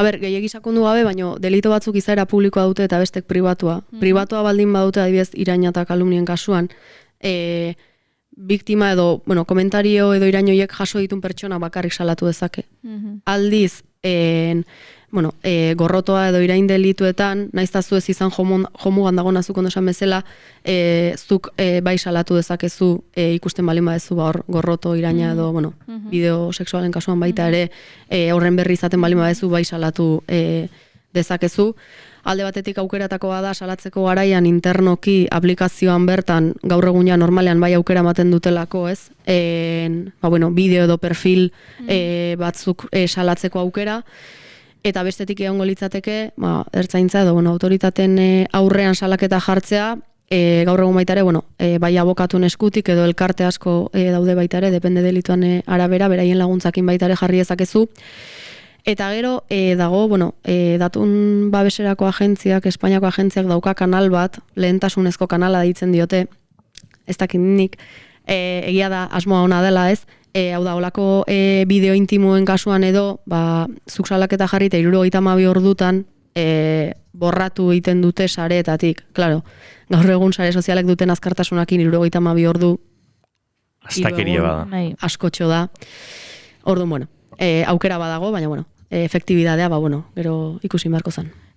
A ber, gehiegi sakondu gabe, baina delito batzuk izaera publikoa dute eta bestek pribatua. Pribatua baldin badute adibidez iraina eta kalumnien kasuan, biktima edo, komentario edo irainoiek jaso ditun pertsona bakarrik salatu dezake. Aldiz, gorrotoa edo irain delituetan, naizta zu ez izan jomugan dagoena zuk ondo esan bezala, zuk bai salatu dezakezu ikusten balin badezu hor gorroto, iraina edo, bideo sexualen kasuan baita ere, horren berri izaten balin badezu bai salatu dezakezu. Alde batetik aukeratakoa da salatzeko garaian internoki aplikazioan bertan gaur egunean normalean bai aukera ematen dutelako, ez? Bideo edo perfil batzuk salatzeko aukera. Eta bestetik egongo litzateke, ertzaintza edo autoritateen aurrean salaketa jartzea, gaur egun baita ere, bai abokatuen eskutik edo elkarte asko daude baita ere, depende delituan arabera, beraien laguntzakin baita ere jarri dezakezu. Eta gero, dago, datun babeserako agentziak, Espainiako agentziak dauka kanal bat, lehentasunezko kanala deitzen diote, ez dakit nik, egia da asmoa ona dela ez, hau da, olako bideo intimoen kasuan edo, zuk salaketa jarri eta 72 ordutan borratu egiten dute sareetatik. Claro, gaur egun sare sozialek duten azkartasunakin 72 ordu astakeria bada. Askotxo da. Orduan, aukera badago, baina, efektibidadea, gero ikusi beharko zen.